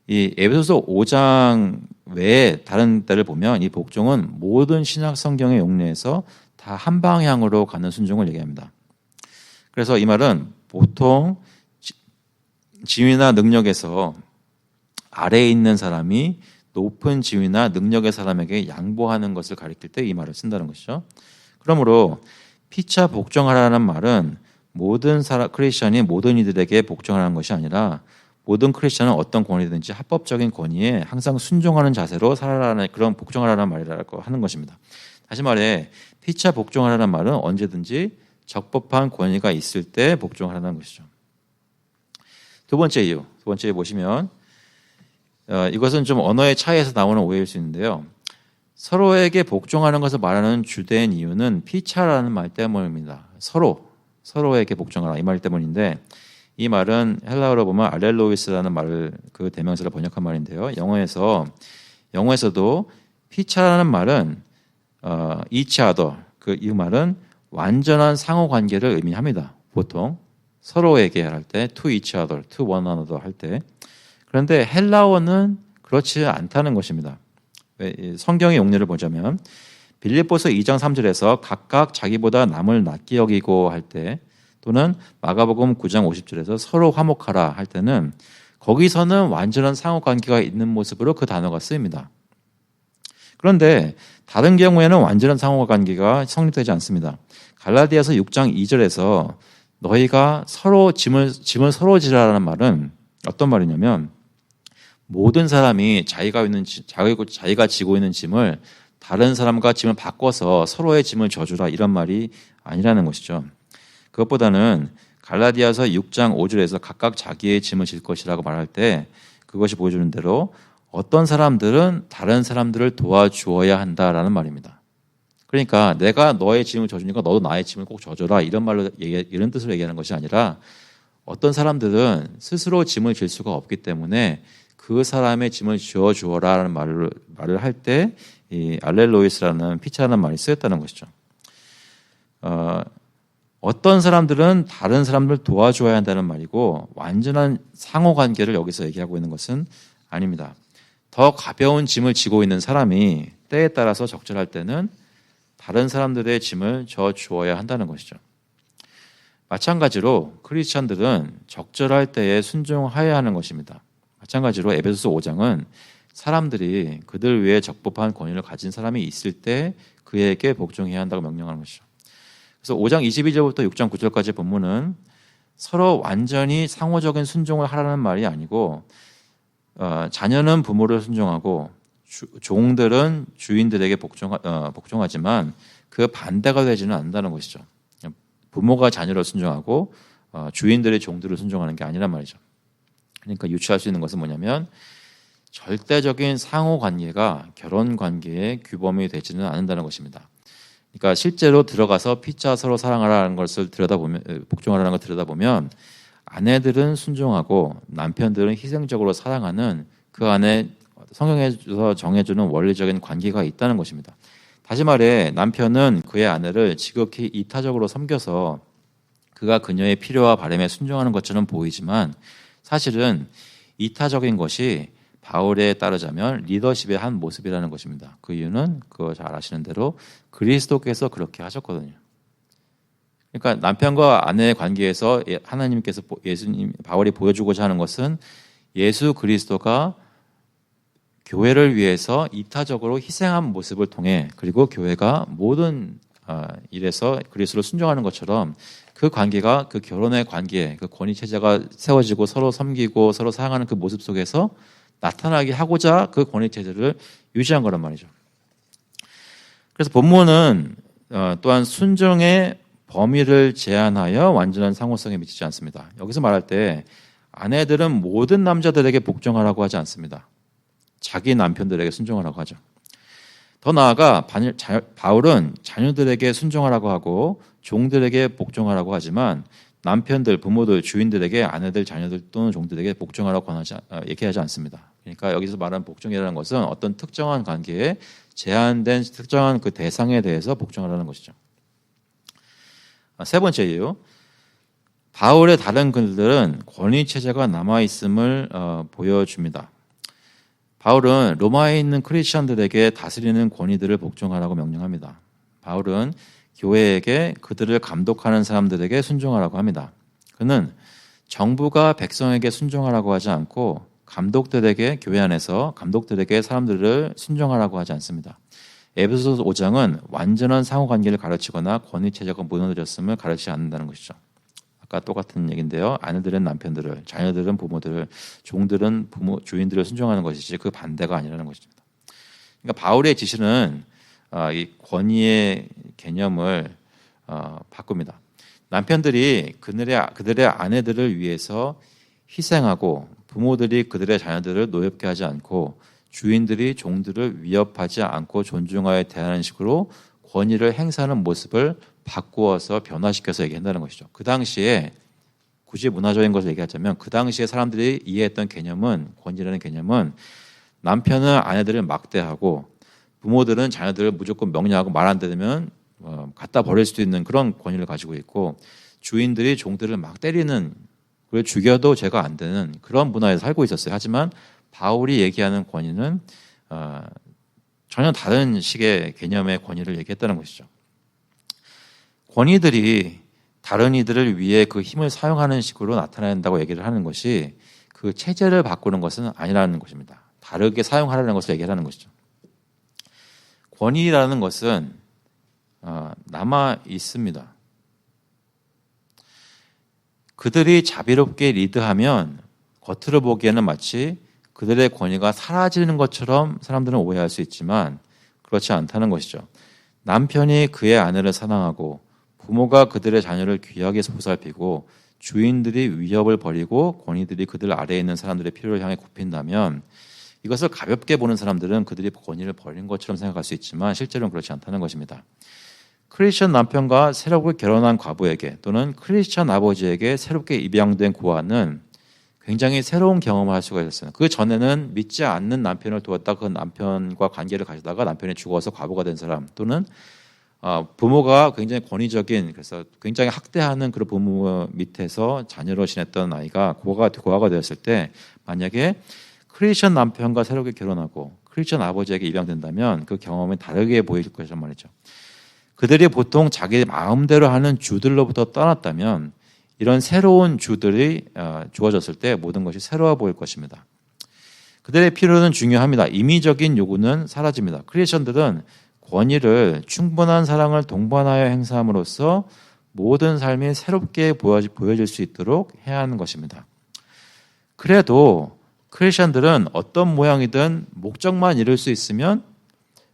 이 에베소서 5장 외에 다른 때를 보면 이 복종은 모든 신약 성경의 용례에서 다 한 방향으로 가는 순종을 얘기합니다. 그래서 이 말은 보통 지위나 능력에서 아래에 있는 사람이 높은 지위나 능력의 사람에게 양보하는 것을 가리킬 때 이 말을 쓴다는 것이죠. 그러므로 피차 복종하라는 말은 모든 크리스천이 모든 이들에게 복종하라는 것이 아니라 모든 크리스천은 어떤 권위든지 합법적인 권위에 항상 순종하는 자세로 살아라는 그런 복종하라는 말이라고 하는 것입니다. 다시 말해 피차 복종하라는 말은 언제든지 적법한 권위가 있을 때 복종하라는 것이죠. 두 번째 이유 보시면 이것은 좀 언어의 차이에서 나오는 오해일 수 있는데요. 서로에게 복종하는 것을 말하는 주된 이유는 피차라는 말 때문입니다. 서로에게 복종하라 이 말 때문인데 이 말은 헬라어로 보면 알렐로이스라는 말을 그 대명사를 번역한 말인데요. 영어에서도 피차라는 말은 each other 이 말은 완전한 상호 관계를 의미합니다. 보통 서로에게 할 때 to each other, to one another 할 때. 그런데 헬라어는 그렇지 않다는 것입니다. 성경의 용례를 보자면 빌립보서 2장 3절에서 각각 자기보다 남을 낫게 여기고 할 때 또는 마가복음 9장 50절에서 서로 화목하라 할 때는 거기서는 완전한 상호관계가 있는 모습으로 그 단어가 쓰입니다. 그런데 다른 경우에는 완전한 상호관계가 성립되지 않습니다. 갈라디아서 6장 2절에서 너희가 서로 짐을 서로 지라라는 말은 어떤 말이냐면 모든 사람이 자기가 지고 있는 짐을 다른 사람과 짐을 바꿔서 서로의 짐을 져주라 이런 말이 아니라는 것이죠. 그것보다는 갈라디아서 6장 5절에서 각각 자기의 짐을 질 것이라고 말할 때 그것이 보여주는 대로 어떤 사람들은 다른 사람들을 도와주어야 한다라는 말입니다. 그러니까 내가 너의 짐을 져주니까 너도 나의 짐을 꼭 져줘라 이런 뜻으로 얘기하는 것이 아니라 어떤 사람들은 스스로 짐을 질 수가 없기 때문에 그 사람의 짐을 지어주어라는 말을 할 때 이 알렐로이스라는 피차라는 말이 쓰였다는 것이죠. 어떤 사람들은 다른 사람들을 도와줘야 한다는 말이고 완전한 상호관계를 여기서 얘기하고 있는 것은 아닙니다. 더 가벼운 짐을 지고 있는 사람이 때에 따라서 적절할 때는 다른 사람들의 짐을 져주어야 한다는 것이죠. 마찬가지로 크리스찬들은 적절할 때에 순종하여야 하는 것입니다. 마찬가지로 에베소서 5장은 사람들이 그들 위에 적법한 권위를 가진 사람이 있을 때 그에게 복종해야 한다고 명령하는 것이죠. 그래서 5장 22절부터 6장 9절까지 본문은 서로 완전히 상호적인 순종을 하라는 말이 아니고 자녀는 부모를 순종하고 종들은 주인들에게 복종하지만 그 반대가 되지는 않는다는 것이죠. 부모가 자녀를 순종하고 주인들의 종들을 순종하는 게 아니란 말이죠. 그러니까 유추할 수 있는 것은 뭐냐면 절대적인 상호관계가 결혼관계의 규범이 되지는 않는다는 것입니다. 그러니까 실제로 들어가서 피차 서로 사랑하라는 것을 복종하라는 걸 들여다보면 아내들은 순종하고 남편들은 희생적으로 사랑하는 그 안에 성경에서 정해주는 원리적인 관계가 있다는 것입니다. 다시 말해 남편은 그의 아내를 지극히 이타적으로 섬겨서 그가 그녀의 필요와 바람에 순종하는 것처럼 보이지만 사실은 이타적인 것이 바울에 따르자면 리더십의 한 모습이라는 것입니다. 그 이유는 그거 잘 아시는 대로 그리스도께서 그렇게 하셨거든요. 그러니까 남편과 아내의 관계에서 하나님께서 바울이 보여주고자 하는 것은 예수 그리스도가 교회를 위해서 이타적으로 희생한 모습을 통해 그리고 교회가 모든 일에서 그리스도를 순종하는 것처럼 그 관계가 그 결혼의 관계, 그 권위 체제가 세워지고 서로 섬기고 서로 사랑하는 그 모습 속에서 나타나게 하고자 그 권위 체제를 유지한 거란 말이죠. 그래서 본문은 또한 순종의 범위를 제한하여 완전한 상호성에 미치지 않습니다. 여기서 말할 때 아내들은 모든 남자들에게 복종하라고 하지 않습니다. 자기 남편들에게 순종하라고 하죠. 더 나아가 바울은 자녀들에게 순종하라고 하고 종들에게 복종하라고 하지만 남편들, 부모들, 주인들에게 아내들, 자녀들 또는 종들에게 복종하라고 얘기하지 않습니다. 그러니까 여기서 말하는 복종이라는 것은 어떤 특정한 관계에 제한된 특정한 그 대상에 대해서 복종하라는 것이죠. 세 번째 이유, 바울의 다른 글들은 권위 체제가 남아있음을 보여줍니다. 바울은 로마에 있는 크리스천들에게 다스리는 권위들을 복종하라고 명령합니다. 바울은 교회에게 그들을 감독하는 사람들에게 순종하라고 합니다. 그는 정부가 백성에게 순종하라고 하지 않고 감독들에게 교회 안에서 감독들에게 사람들을 순종하라고 하지 않습니다. 에베소서 5장은 완전한 상호관계를 가르치거나 권위체제가 무너졌음을 가르치지 않는다는 것이죠. 아까 똑같은 얘기인데요. 아내들은 남편들을, 자녀들은 부모들을, 종들은 주인들을 순종하는 것이지 그 반대가 아니라는 것입니다. 그러니까 바울의 지시는 이 권위의 개념을 바꿉니다. 남편들이 그들의 아내들을 위해서 희생하고 부모들이 그들의 자녀들을 노엽게 하지 않고 주인들이 종들을 위협하지 않고 존중하여 대하는 식으로 권위를 행사하는 모습을 바꾸어서 변화시켜서 얘기한다는 것이죠. 그 당시에 굳이 문화적인 것을 얘기하자면 그 당시에 사람들이 이해했던 개념은 권위라는 개념은 남편은 아내들을 막대하고 부모들은 자녀들을 무조건 명령하고 말 안 들으면 갖다 버릴 수도 있는 그런 권위를 가지고 있고 주인들이 종들을 막 때리는 그걸 죽여도 죄가 안 되는 그런 문화에서 살고 있었어요. 하지만 바울이 얘기하는 권위는 전혀 다른 식의 개념의 권위를 얘기했다는 것이죠. 권위들이 다른 이들을 위해 그 힘을 사용하는 식으로 나타낸다고 얘기를 하는 것이 그 체제를 바꾸는 것은 아니라는 것입니다. 다르게 사용하라는 것을 얘기하는 것이죠. 권위라는 것은 남아 있습니다. 그들이 자비롭게 리드하면 겉으로 보기에는 마치 그들의 권위가 사라지는 것처럼 사람들은 오해할 수 있지만 그렇지 않다는 것이죠. 남편이 그의 아내를 사랑하고 부모가 그들의 자녀를 귀하게 보살피고 주인들이 위협을 벌이고 권위들이 그들 아래에 있는 사람들의 필요를 향해 굽힌다면 이것을 가볍게 보는 사람들은 그들이 권위를 벌인 것처럼 생각할 수 있지만 실제로는 그렇지 않다는 것입니다. 크리스천 남편과 새롭게 결혼한 과부에게 또는 크리스천 아버지에게 새롭게 입양된 고아는 굉장히 새로운 경험을 할 수가 있었어요. 그 전에는 믿지 않는 남편을 도왔다 그 남편과 관계를 가지다가 남편이 죽어서 과부가 된 사람 또는 부모가 굉장히 권위적인 그래서 굉장히 학대하는 그런 부모 밑에서 자녀로 지냈던 아이가 고아가 되었을 때 만약에 크리스천 남편과 새롭게 결혼하고 크리스천 아버지에게 입양된다면 그 경험이 다르게 보일 것이란 말이죠. 그들이 보통 자기 마음대로 하는 주들로부터 떠났다면 이런 새로운 주들이 주어졌을 때 모든 것이 새로워 보일 것입니다. 그들의 필요는 중요합니다. 임의적인 요구는 사라집니다. 크리스천들은 권위를 충분한 사랑을 동반하여 행사함으로써 모든 삶이 새롭게 보여질 수 있도록 해야 하는 것입니다. 그래도 크리스천들은 어떤 모양이든 목적만 이룰 수 있으면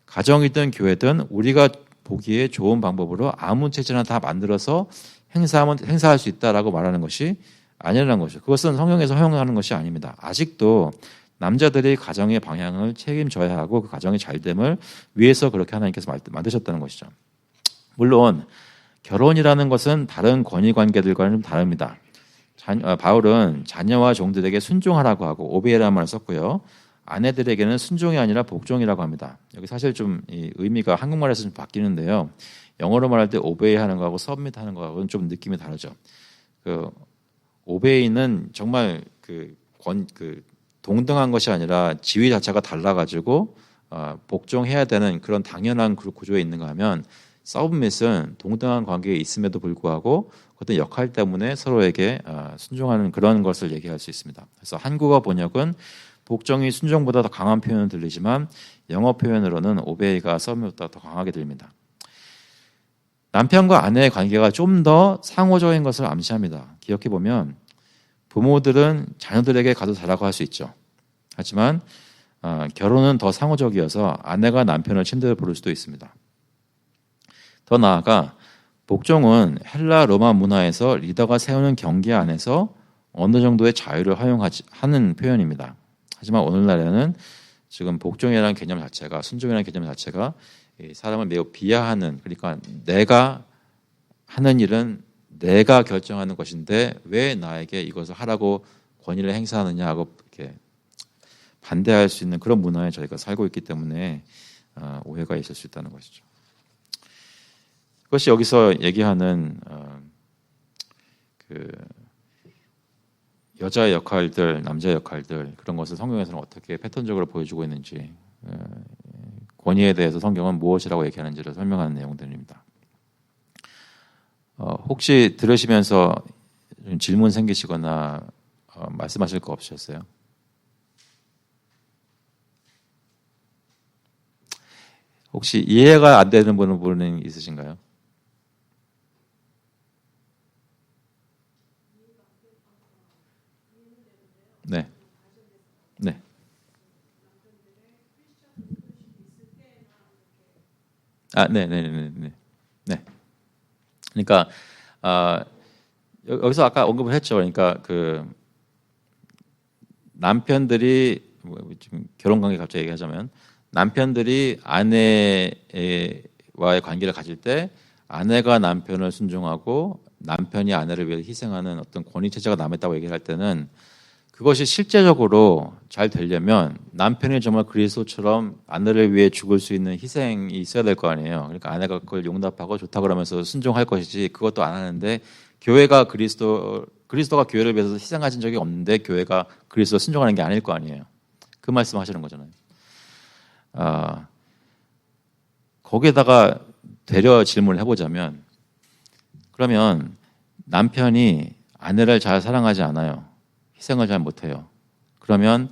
가정이든 교회든 우리가 보기에 좋은 방법으로 아무 체제나 다 만들어서 행사할 수 있다라고 말하는 것이 아니라는 것이죠. 그것은 성경에서 허용하는 것이 아닙니다. 아직도 남자들이 가정의 방향을 책임져야 하고 그 가정이 잘됨을 위해서 그렇게 하나님께서 만드셨다는 것이죠. 물론 결혼이라는 것은 다른 권위관계들과는 좀 다릅니다. 바울은 자녀와 종들에게 순종하라고 하고 오베이라는 말을 썼고요. 아내들에게는 순종이 아니라 복종이라고 합니다. 여기 사실 좀 이 의미가 한국말에서 좀 바뀌는데요. 영어로 말할 때 obey 하는 거하고 submit 하는 거하고는 좀 느낌이 다르죠. 그 obey는 정말 그 동등한 것이 아니라 지위 자체가 달라가지고 복종해야 되는 그런 당연한 구조에 있는가 하면 submit은 동등한 관계에 있음에도 불구하고 어떤 역할 때문에 서로에게 순종하는 그런 것을 얘기할 수 있습니다. 그래서 한국어 번역은 복종이 순종보다 더 강한 표현은 들리지만 영어 표현으로는 obey가 submit보다 더 강하게 들립니다. 남편과 아내의 관계가 좀 더 상호적인 것을 암시합니다. 기억해 보면 부모들은 자녀들에게 가도 잘하고 할 수 있죠. 하지만 결혼은 더 상호적이어서 아내가 남편을 침대에 부를 수도 있습니다. 더 나아가 복종은 헬라 로마 문화에서 리더가 세우는 경계 안에서 어느 정도의 자유를 허용하는 표현입니다. 하지만 오늘날에는 지금 복종이라는 개념 자체가 순종이라는 개념 자체가 사람을 매우 비하하는, 그러니까 내가 하는 일은 내가 결정하는 것인데 왜 나에게 이것을 하라고 권위를 행사하느냐 하고 이렇게 반대할 수 있는 그런 문화에 저희가 살고 있기 때문에 오해가 있을 수 있다는 것이죠. 그것이 여기서 얘기하는 그 여자의 역할들, 남자의 역할들 그런 것을 성경에서는 어떻게 패턴적으로 보여주고 있는지, 권위에 대해서 성경은 무엇이라고 얘기하는지를 설명하는 내용들입니다. 혹시 들으시면서 질문 생기시거나 말씀하실 거 없으셨어요? 혹시 이해가 안 되는 부분은 있으신가요? 네. 네. 네. 네. 그러니까 여기서 아까 언급을 했죠. 그러니까 그 남편들이 지금 결혼 관계 갑자기 얘기하자면 남편들이 아내와의 관계를 가질 때 아내가 남편을 순종하고 남편이 아내를 위해 희생하는 어떤 권위 체제가 남았다고 얘기를 할 때는 그것이 실제적으로 잘 되려면 남편이 정말 그리스도처럼 아내를 위해 죽을 수 있는 희생이 있어야 될 거 아니에요. 그러니까 아내가 그걸 용납하고 좋다 그러면서 순종할 것이지 그것도 안 하는데 교회가 그리스도가 교회를 위해서 희생하신 적이 없는데 교회가 그리스도 순종하는 게 아닐 거 아니에요. 그 말씀하시는 거잖아요. 거기에다가 되려 질문을 해보자면 그러면 남편이 아내를 잘 사랑하지 않아요. 희생을 잘 못해요. 그러면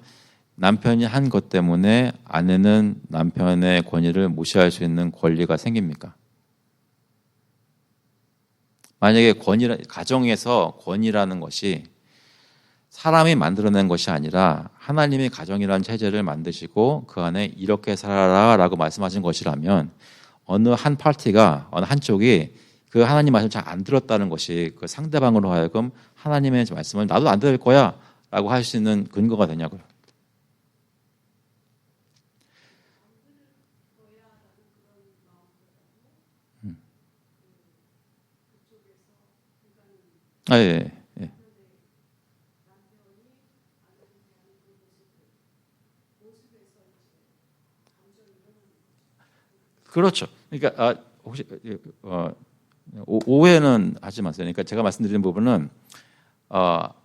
남편이 한 것 때문에 아내는 남편의 권위를 무시할 수 있는 권리가 생깁니까? 만약에 가정에서 권위라는 것이 사람이 만들어낸 것이 아니라 하나님이 가정이라는 체제를 만드시고 그 안에 이렇게 살아라라고 말씀하신 것이라면 어느 한 파티가 어느 한쪽이 그 하나님 말씀을 잘 안 들었다는 것이 그 상대방으로 하여금 하나님의 말씀을 나도 안 들을 거야 라고 할 수 있는 근거가 되냐고요. 예. 그렇죠. 그러니까 혹시 오해는 하지 마세요. 그러니까 제가 말씀드리는 부분은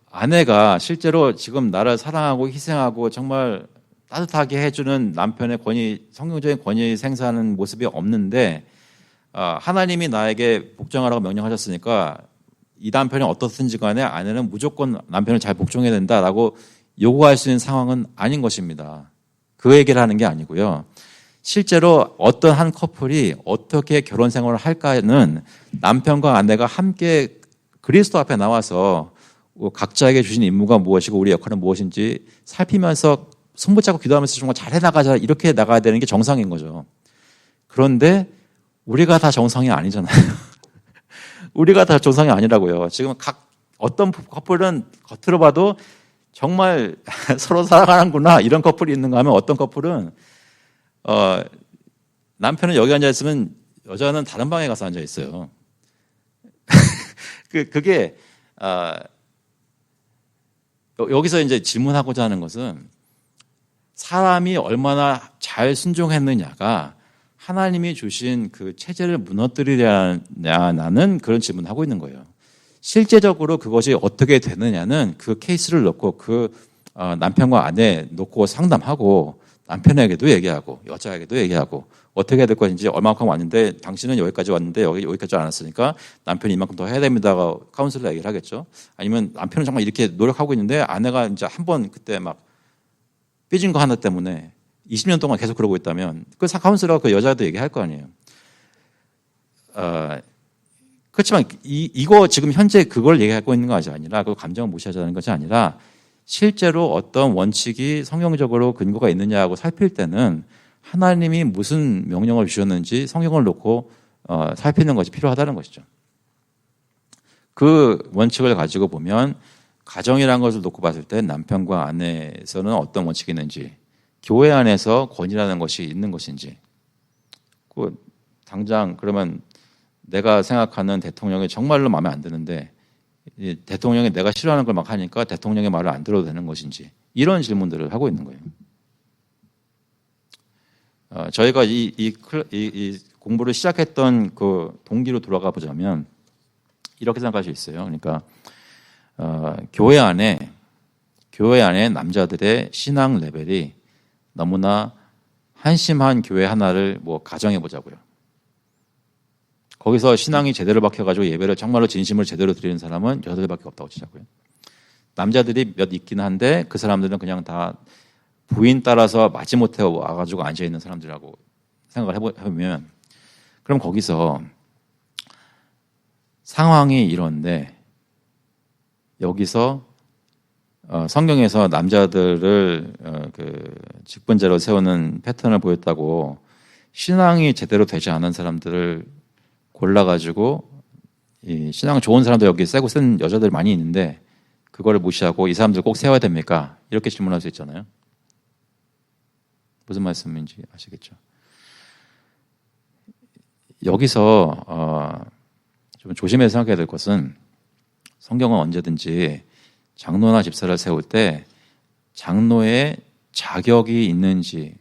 아내가 실제로 지금 나를 사랑하고 희생하고 정말 따뜻하게 해주는 남편의 성경적인 권위 생사하는 모습이 없는데 하나님이 나에게 복종하라고 명령하셨으니까 이 남편이 어떻든지 간에 아내는 무조건 남편을 잘 복종해야 된다라고 요구할 수 있는 상황은 아닌 것입니다. 그 얘기를 하는 게 아니고요. 실제로 어떤 한 커플이 어떻게 결혼 생활을 할까는 남편과 아내가 함께 그리스도 앞에 나와서 각자에게 주신 임무가 무엇이고 우리 역할은 무엇인지 살피면서 손붙잡고 기도하면서 정말 잘 해나가자 이렇게 나가야 되는 게 정상인 거죠. 그런데 우리가 다 정상이 아니잖아요. 우리가 다 정상이 아니라고요. 지금 어떤 커플은 겉으로 봐도 정말 서로 사랑하는구나 이런 커플이 있는가 하면 어떤 커플은 남편은 여기 앉아 있으면 여자는 다른 방에 가서 앉아 있어요. 그게 여기서 이제 질문하고자 하는 것은 사람이 얼마나 잘 순종했느냐가 하나님이 주신 그 체제를 무너뜨리려냐는 그런 질문을 하고 있는 거예요. 실제적으로 그것이 어떻게 되느냐는 그 케이스를 놓고 그 남편과 아내 놓고 상담하고 남편에게도 얘기하고 여자에게도 얘기하고 어떻게 해야 될 것인지 얼마만큼 왔는데 당신은 여기까지 왔는데 여기까지 왔으니까 남편이 이만큼 더 해야 됩니다가 카운슬러 얘기를 하겠죠. 아니면 남편은 정말 이렇게 노력하고 있는데 아내가 이제 한 번 그때 막 삐진 거 하나 때문에 20년 동안 계속 그러고 있다면 그 카운슬러가 그 여자도 얘기할 거 아니에요. 그렇지만 이거 지금 현재 그걸 얘기하고 있는 것이 아니라 그 감정을 무시하자는 것이 아니라 실제로 어떤 원칙이 성경적으로 근거가 있느냐고 살필 때는 하나님이 무슨 명령을 주셨는지 성경을 놓고 살피는 것이 필요하다는 것이죠. 그 원칙을 가지고 보면 가정이라는 것을 놓고 봤을 때 남편과 아내에서는 어떤 원칙이 있는지, 교회 안에서 권위라는 것이 있는 것인지, 당장 그러면 내가 생각하는 대통령이 정말로 마음에 안 드는데 대통령이 내가 싫어하는 걸 막 하니까 대통령의 말을 안 들어도 되는 것인지, 이런 질문들을 하고 있는 거예요. 저희가 이 공부를 시작했던 그 동기로 돌아가 보자면 이렇게 생각할 수 있어요. 그러니까 교회 안에 남자들의 신앙 레벨이 너무나 한심한 교회 하나를 가정해 보자고요. 거기서 신앙이 제대로 박혀가지고 예배를 정말로 진심으로 제대로 드리는 사람은 여자들밖에 없다고 치자고요. 남자들이 몇 있긴 한데 그 사람들은 그냥 다 부인 따라서 마지못해 와가지고 앉아있는 사람들이라고 생각을 해보면, 그럼 거기서 상황이 이런데 여기서 성경에서 남자들을 그 직분자로 세우는 패턴을 보였다고 신앙이 제대로 되지 않은 사람들을 골라가지고 이 신앙 좋은 사람들 여기 세고 센 여자들 많이 있는데 그거를 무시하고 이 사람들 꼭 세워야 됩니까? 이렇게 질문할 수 있잖아요. 무슨 말씀인지 아시겠죠? 여기서 좀 조심해서 생각해야 될 것은 성경은 언제든지 장로나 집사를 세울 때 장로의 자격이 있는지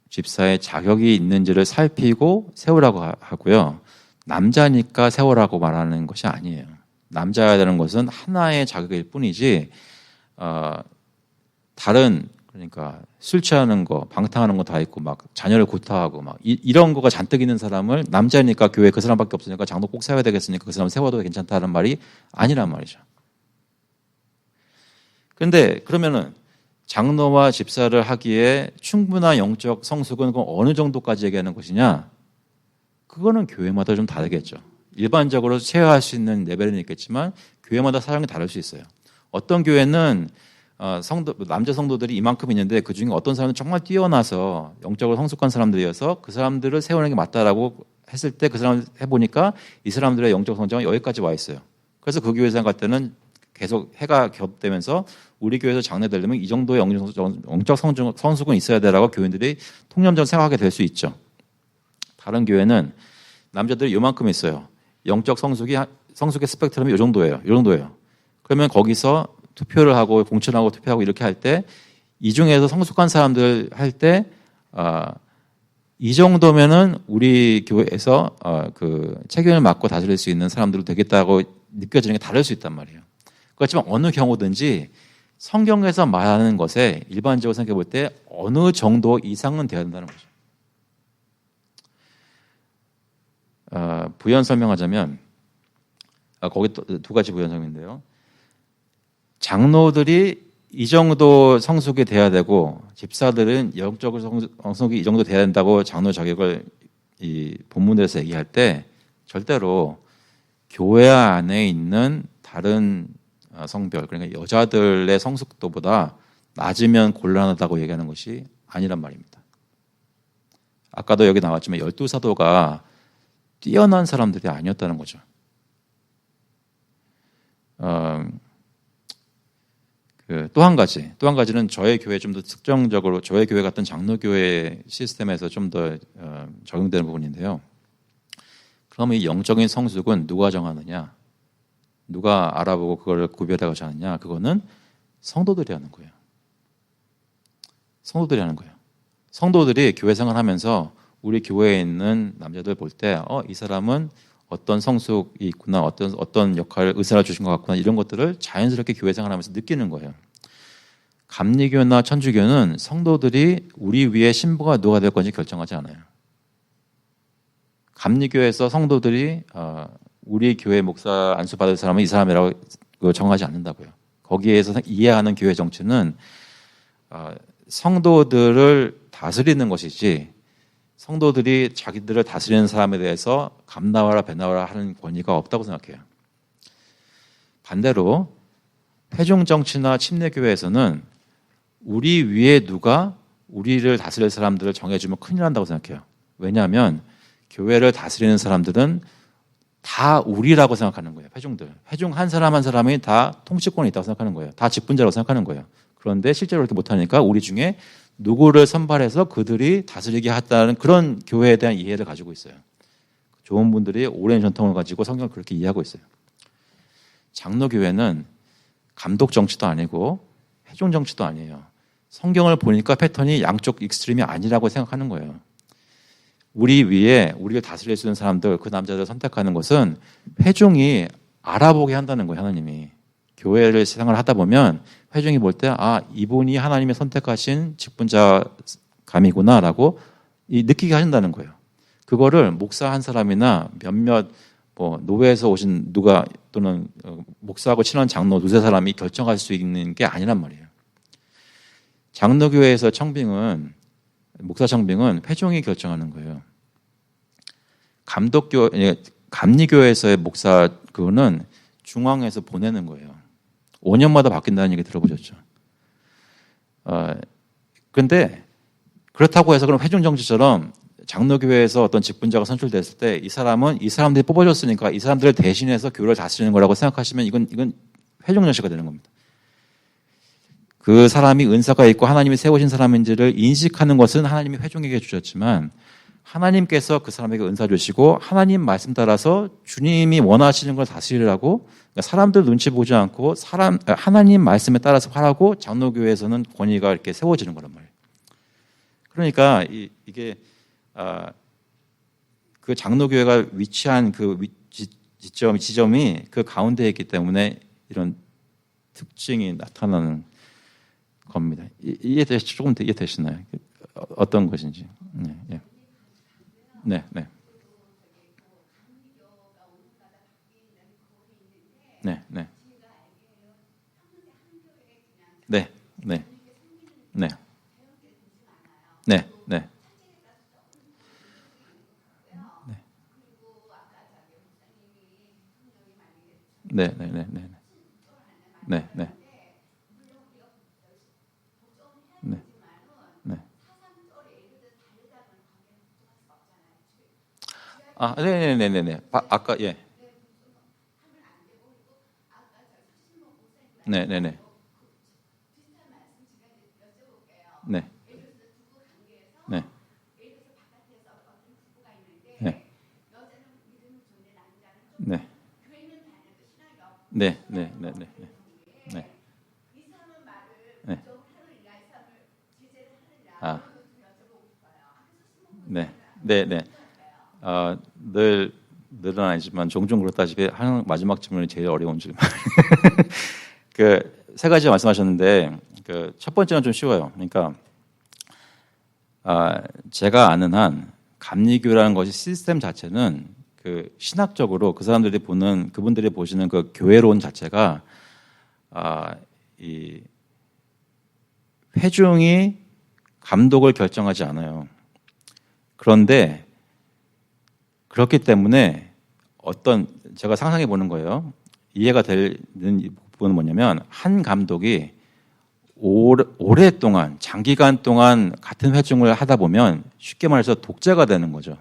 집사의 자격이 있는지를 살피고 세우라고 하고요. 남자니까 세우라고 말하는 것이 아니에요. 남자여야 되는 것은 하나의 자격일 뿐이지 다른, 그러니까 술 취하는 거, 방탕하는 거 다 있고 막 자녀를 구타하고 막 이런 거가 잔뜩 있는 사람을 남자니까 교회 그 사람밖에 없으니까 장로 꼭 세워야 되겠으니까 그 사람 세워도 괜찮다는 말이 아니란 말이죠. 근데 그러면은 장로와 집사를 하기에 충분한 영적 성숙은 어느 정도까지 얘기하는 것이냐? 그거는 교회마다 좀 다르겠죠. 일반적으로 체화할 수 있는 레벨은 있겠지만 교회마다 사정이 다를 수 있어요. 어떤 교회는 남자 성도들이 이만큼 있는데 그중에 어떤 사람은 정말 뛰어나서 영적으로 성숙한 사람들이어서 그 사람들을 세우는 게 맞다라고 했을 때 그 사람을 해보니까 이 사람들의 영적 성장은 여기까지 와 있어요. 그래서 그 교회 생각할 때는 계속 해가 겹되면서 우리 교회에서 장래 되려면 이 정도의 영적 성숙은 있어야 되라고 교인들이 통념적으로 생각하게 될 수 있죠. 다른 교회는 남자들이 요만큼 있어요. 영적 성숙의 스펙트럼이 이 정도예요. 그러면 거기서 투표를 하고 공천하고 투표하고 이렇게 할 때 이 중에서 성숙한 사람들 할 때 이 정도면은 우리 교회에서 그 책임을 맡고 다스릴 수 있는 사람들로 되겠다고 느껴지는 게 다를 수 있단 말이에요. 그렇지만 어느 경우든지 성경에서 말하는 것에 일반적으로 생각해 볼 때 어느 정도 이상은 돼야 된다는 거죠. 부연 설명하자면 거기 또 두 가지 부연 설명인데요. 장로들이 이 정도 성숙이 돼야 되고 집사들은 영적으로 성숙이 이 정도 돼야 된다고 장로 자격을 이 본문에서 얘기할 때 절대로 교회 안에 있는 다른 성별, 그러니까 여자들의 성숙도보다 낮으면 곤란하다고 얘기하는 것이 아니란 말입니다. 아까도 여기 나왔지만 12사도가 뛰어난 사람들이 아니었다는 거죠. 또 한 가지는 저의 교회 좀 더 특정적으로 저의 교회 같은 장로교회 시스템에서 좀 더 적용되는 부분인데요. 그러면 이 영적인 성숙은 누가 정하느냐? 누가 알아보고 그걸 구별하고자 하느냐? 그거는 성도들이 하는 거예요. 성도들이 하는 거예요. 성도들이 교회 생활하면서 우리 교회에 있는 남자들 볼 때, 이 사람은 어떤 성숙이 있구나, 어떤 역할을 의사를 주신 것 같구나, 이런 것들을 자연스럽게 교회 생활하면서 느끼는 거예요. 감리교나 천주교는 성도들이 우리 위에 신부가 누가 될 건지 결정하지 않아요. 감리교에서 성도들이 우리 교회 목사 안수 받을 사람은 이 사람이라고 정하지 않는다고요. 거기에서 이해하는 교회 정치는 성도들을 다스리는 것이지 성도들이 자기들을 다스리는 사람에 대해서 감나와라 배나와라 하는 권위가 없다고 생각해요. 반대로 회중 정치나 침례교회에서는 우리 위에 누가 우리를 다스릴 사람들을 정해주면 큰일 난다고 생각해요. 왜냐하면 교회를 다스리는 사람들은 다 우리라고 생각하는 거예요. 회중들. 회중 한 사람 한 사람이 다 통치권이 있다고 생각하는 거예요. 다 직분자라고 생각하는 거예요. 그런데 실제로 그렇게 못하니까 우리 중에 누구를 선발해서 그들이 다스리게 했다는 그런 교회에 대한 이해를 가지고 있어요. 좋은 분들이 오랜 전통을 가지고 성경을 그렇게 이해하고 있어요. 장로교회는 감독 정치도 아니고 회중 정치도 아니에요. 성경을 보니까 패턴이 양쪽 익스트림이 아니라고 생각하는 거예요. 우리 위에 우리를 다스릴 수 있는 사람들, 그 남자들을 선택하는 것은 회중이 알아보게 한다는 거예요. 하나님이. 교회를 생활을 하다 보면 회중이 볼 때 이분이 하나님의 선택하신 직분자감이구나라고 느끼게 하신다는 거예요. 그거를 목사 한 사람이나 몇몇 노회에서 오신 누가 또는 목사하고 친한 장로 두세 사람이 결정할 수 있는 게 아니란 말이에요. 장로교회에서 목사 청빙은 회중이 결정하는 거예요. 감리교회에서의 목사 그거는 중앙에서 보내는 거예요. 5년마다 바뀐다는 얘기 들어보셨죠? 그런데 그렇다고 해서 그럼 회중 정치처럼 장로교회에서 어떤 직분자가 선출됐을 때 이 사람은 이 사람들이 뽑아줬으니까 이 사람들을 대신해서 교회를 다스리는 거라고 생각하시면 이건 회중 정치가 되는 겁니다. 그 사람이 은사가 있고 하나님이 세우신 사람인지를 인식하는 것은 하나님이 회중에게 주셨지만 하나님께서 그 사람에게 은사 주시고 하나님 말씀 따라서 주님이 원하시는 걸 다스리라고 그러니까 사람들 눈치 보지 않고 하나님 말씀에 따라서 하라고 장로교회에서는 권위가 이렇게 세워지는 거란 말이에요. 그러니까 이게 그 장로교회가 위치한 그 지점이 그 가운데에 있기 때문에 이런 특징이 나타나는 겁니다. 조금 이해되시나요? 어떤 것인지. 네. 네. 네. 네. 네. 네. 네. 네. 네. 네. 네. 네. 네. 네. 네. 네. 네. 네. 네네네네. 아까 예. 네네네. 네. 네. 네. 네. 네. 네. 네. 네. 네. 네. 네. 네. 네. 늘은 아니지만 종종 그렇다시피 하는 마지막 질문이 제일 어려운 질문. 그 세 가지 말씀하셨는데 그 첫 번째는 좀 쉬워요. 그러니까 제가 아는 한 감리교라는 것이 시스템 자체는 그 신학적으로 그분들이 보시는 그 교회론 자체가 이 회중이 감독을 결정하지 않아요. 그런데 그렇기 때문에 제가 상상해 보는 거예요. 이해가 되는 부분은 뭐냐면 한 감독이 오랫동안 장기간 동안 같은 회중을 하다 보면 쉽게 말해서 독재가 되는 거죠.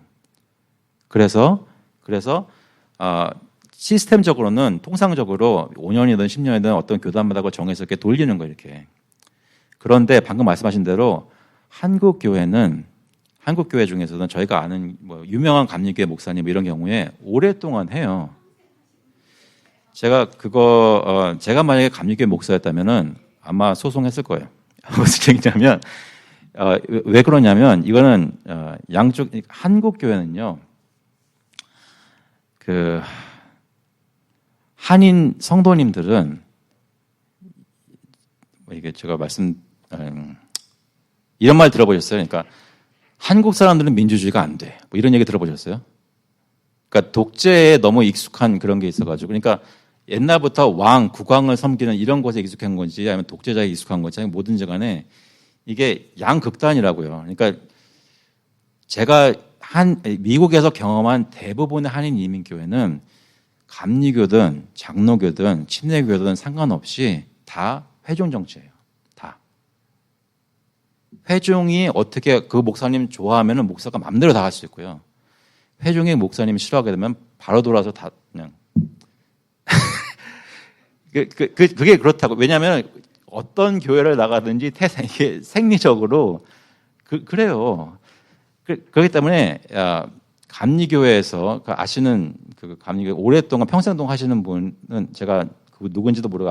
그래서 시스템적으로는 통상적으로 5년이든 10년이든 어떤 교단마다 그걸 정해서 이렇게 돌리는 거예요. 이렇게. 그런데 방금 말씀하신 대로 한국 교회 중에서는 저희가 아는 유명한 감리교회 목사님 이런 경우에 오랫동안 해요. 제가 만약에 감리교회 목사였다면은 아마 소송했을 거예요. 무슨 얘기냐면 왜 그러냐면 이거는 양쪽 한국 교회는요. 그 한인 성도님들은 이게 제가 이런 말 들어보셨어요? 그러니까 한국 사람들은 민주주의가 안 돼. 뭐 이런 얘기 들어보셨어요? 그러니까 독재에 너무 익숙한 그런 게 있어가지고, 그러니까 옛날부터 국왕을 섬기는 이런 것에 익숙한 건지, 아니면 독재자에 익숙한 건지, 아니면 뭐든지 간에 이게 양극단이라고요. 그러니까 제가 미국에서 경험한 대부분의 한인 이민교회는 감리교든 장로교든 침례교든 상관없이 다 회종 정치예요. 다. 회종이 어떻게 그 목사님 좋아하면은 목사가 마음대로 다 할 수 있고요. 회종이 목사님 싫어하게 되면 바로 돌아서 다 그냥 그게 그렇다고. 왜냐하면 어떤 교회를 나가든지 이게 생리적으로 그래요. 그렇기 때문에 감리교회에서 아시는 그 감리교회 오랫동안 평생동 하시는 분은 제가 그 누군지도 모르고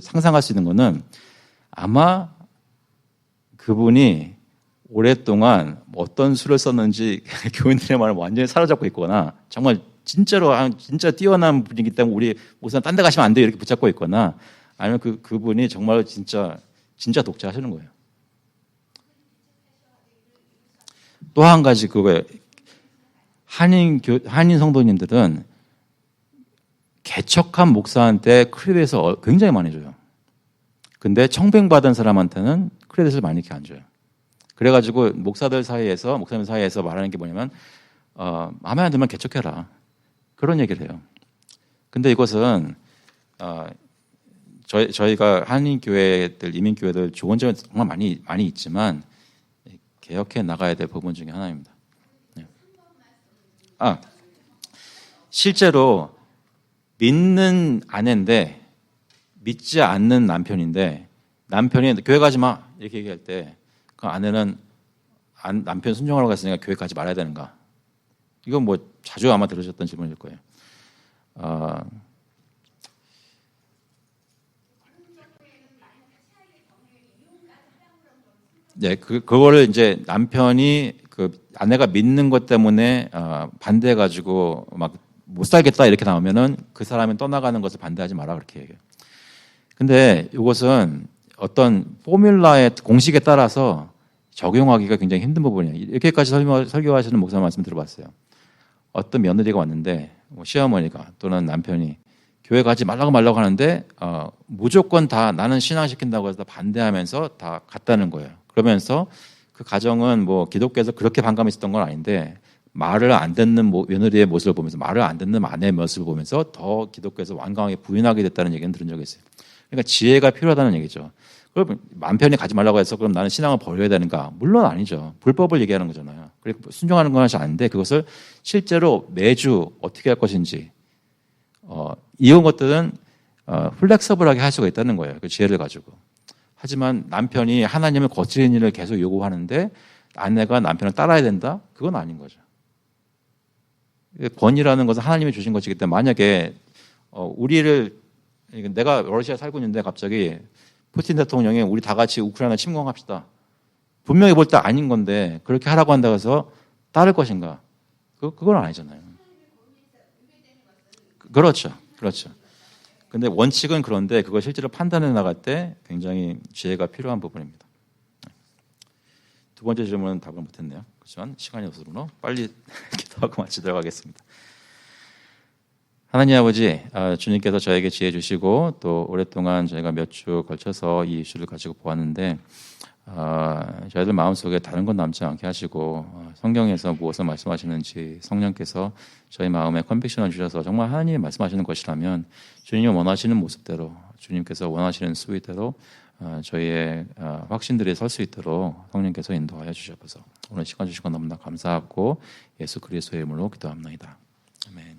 상상할 수 있는 거는 아마 그분이 오랫동안 어떤 수를 썼는지 교인들의 말을 완전히 사로잡고 있거나 정말 진짜로 진짜 뛰어난 분이기 때문에 우리 목사님 딴 데 가시면 안 돼요 이렇게 붙잡고 있거나 아니면 그분이 정말 진짜 독재하시는 거예요. 또 한 가지 그거예요. 한인 성도님들은 개척한 목사한테 크레딧을 굉장히 많이 줘요. 근데 청빙받은 사람한테는 크레딧을 많이 이렇게 안 줘요. 그래가지고 목사님 사이에서 말하는 게 뭐냐면 마음에 안 들면 개척해라. 그런 얘기를 해요. 근데 이것은 저희가 한인 교회들, 이민 교회들 좋은 점이 정말 많이 있지만 개혁해 나가야 될 부분 중에 하나입니다. 네. 실제로 믿는 아내인데 믿지 않는 남편인데 남편이 교회 가지 마 이렇게 얘기할 때 그 아내는 남편 순종하라고 했으니까 교회 가지 말아야 되는가? 이건 뭐 자주 아마 들으셨던 질문일 거예요. 네, 그거를 이제 남편이 아내가 믿는 것 때문에 반대해가지고 막 못 살겠다 이렇게 나오면은 그 사람이 떠나가는 것을 반대하지 마라 그렇게 얘기해요. 근데 이것은 어떤 포뮬라의 공식에 따라서 적용하기가 굉장히 힘든 부분이에요. 이렇게까지 설교하시는 목사 말씀 들어봤어요. 어떤 며느리가 왔는데 시어머니가 또는 남편이 교회 가지 말라고 하는데 무조건 다 나는 신앙시킨다고 해서 반대하면서 다 갔다는 거예요. 그러면서 그 가정은 뭐 기독교에서 그렇게 반감이 있었던 건 아닌데 말을 안 듣는 며느리의 모습을 보면서 말을 안 듣는 아내의 모습을 보면서 더 기독교에서 완강하게 부인하게 됐다는 얘기는 들은 적이 있어요. 그러니까 지혜가 필요하다는 얘기죠. 그럼 남편이 가지 말라고 해서 그럼 나는 신앙을 버려야 되는가? 물론 아니죠. 불법을 얘기하는 거잖아요. 그리고 순종하는 건 사실 아닌데 그것을 실제로 매주 어떻게 할 것인지 이런 것들은 플렉서블하게 할 수가 있다는 거예요. 그 지혜를 가지고. 하지만 남편이 하나님을 거스르는 일을 계속 요구하는데 아내가 남편을 따라야 된다? 그건 아닌 거죠. 권위라는 것은 하나님이 주신 것이기 때문에 만약에 내가 러시아에 살고 있는데 갑자기 푸틴 대통령이 우리 다 같이 우크라이나 침공합시다. 분명히 볼 때 아닌 건데 그렇게 하라고 한다고 해서 따를 것인가? 그건 아니잖아요. 그렇죠. 근데 원칙은 그런데 그걸 실제로 판단해 나갈 때 굉장히 지혜가 필요한 부분입니다. 두 번째 질문은 답을 못했네요. 그렇지만 시간이 없어서 빨리 기도하고 마치도록 하겠습니다. 하나님 아버지, 주님께서 저에게 지혜 주시고 또 오랫동안 저희가 몇 주 걸쳐서 이 이슈를 가지고 보았는데 저희들 마음속에 다른 건 남지 않게 하시고 성경에서 무엇을 말씀하시는지 성령께서 저희 마음에 컨빅션을 주셔서 정말 하나님이 말씀하시는 것이라면 주님이 원하시는 모습대로 주님께서 원하시는 수위대로 저희의 확신들이 설 수 있도록 성령께서 인도하여 주셔서 오늘 시간 주신 건 너무나 감사하고 예수 그리스도의 이름으로 기도합니다. 아멘.